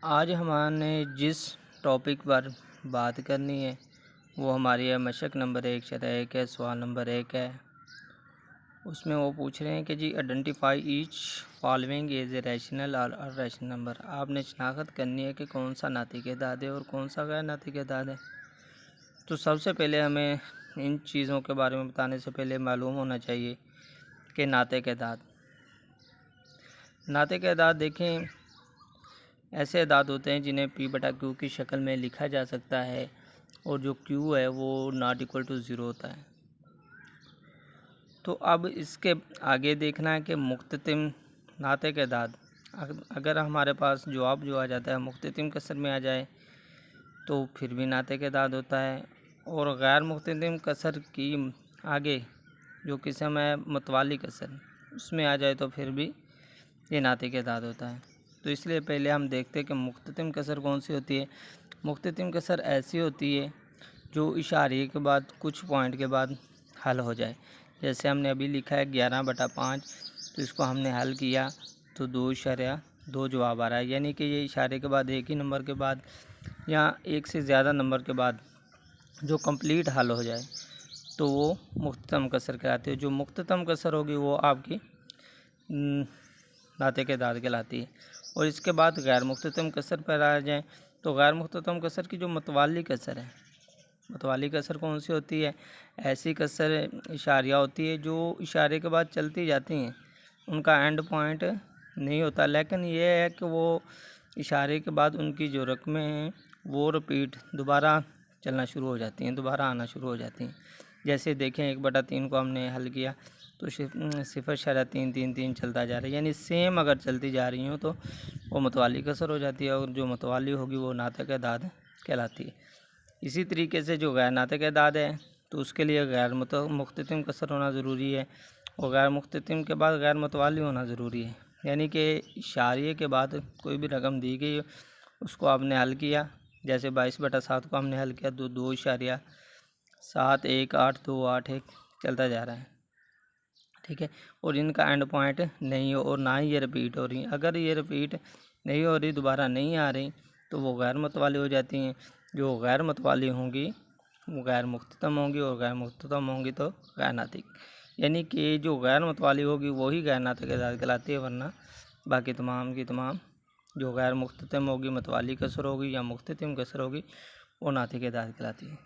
आज हमने जिस टॉपिक पर बात करनी है वो हमारी है मशक नंबर 1 शरह 1 है। सवाल नंबर 1 है, उसमें वो पूछ रहे हैं कि जी identify each following as a rational और अनरैशनल नंबर। आपने शनाख्त करनी है कि कौन सा नातिक एदाद है और कौन सा गैर नातिक एदाद है। तो सबसे पहले हमें इन चीज़ों के बारे में बताने से पहले मालूम होना चाहिए कि नातिक एदाद देखें, ऐसे एदाद होते हैं जिन्हें P/Q की शक्ल में लिखा जा सकता है और जो Q है वो नॉट इक्वल टू 0 होता है। तो अब इसके आगे देखना है कि मुख्ततिम नातिक एदाद, अगर हमारे पास जवाब जो आ जाता है मुख्ततिम कसर में आ जाए तो फिर भी नातिक एदाद होता है, और गैर मुख्ततिम कसर की आगे जो किस्म है मतवाली कसर उसमें आ जाए तो फिर भी ये नातिक एदाद होता है। तो इसलिए पहले हम देखते हैं कि मुख्ततिम कसर कौन सी होती है। मुख्ततिम कसर ऐसी होती है जो इशारे के बाद कुछ पॉइंट के बाद हल हो जाए। जैसे हमने अभी लिखा है 11/5, तो इसको हमने हल किया तो 2.2 जवाब आ रहा है, यानी कि ये इशारे के बाद एक ही नंबर के बाद या एक से ज़्यादा नंबर के बाद जो कंप्लीट हल हो जाए तो वो मुख्ततम कसर कहलाती है। जो मुख्ततम कसर होगी वो आपकी नातिक एदाद कहलाती है। और इसके बाद गैर मुख्ततम कसर पर आ जाए तो गैर मुख्ततम कसर की जो मतवाली कसर है, मतवाली कसर कौन सी होती है? ऐसी कसर इशारिया होती है जो इशारे के बाद चलती जाती हैं, उनका एंड पॉइंट नहीं होता, लेकिन ये है कि वो इशारे के बाद उनकी जो रकमें हैं वो रिपीट दोबारा चलना शुरू हो जाती हैं, दोबारा आना शुरू हो जाती हैं। जैसे देखें 1/3 को हमने हल किया तो 0.333 चलता जा रहा है, यानी सेम अगर चलती जा रही हो तो वो मतवाली कसर हो जाती है, और जो मतवाली होगी वो नातिक एदाद कहलाती है। इसी तरीके से जो गैर नातिक एदाद है तो उसके लिए गैर मुख्ततिम कसर होना ज़रूरी है, और गैर मुख्ततिम के बाद गैर मतवाली होना ज़रूरी है। यानी कि इशारिये के बाद कोई भी रकम दी गई उसको आपने हल किया, जैसे 22/7 को हमने हल किया तो 2.71828 चलता जा रहा है, ठीक है। और इनका एंड पॉइंट नहीं हो और ना ही ये रिपीट हो रही। अगर ये रिपीट नहीं हो रही, दोबारा नहीं आ रही, तो वो गैर मतवाली हो जाती हैं। जो गैर मतवाली होंगी वो गैर मुख्ततम होंगी, और गैर मुख्ततम होंगी तो गैर नातिक, यानी कि जो गैर मतवाली होगी वही गैर नातिक एदाद कहलाती है, वरना बाकी तमाम की तमाम जो गैर मुख्ततम होगी, मतवाली कसर होगी या मुख्ततिम कसर होगी, वो नातिक एदाद कहलाती है।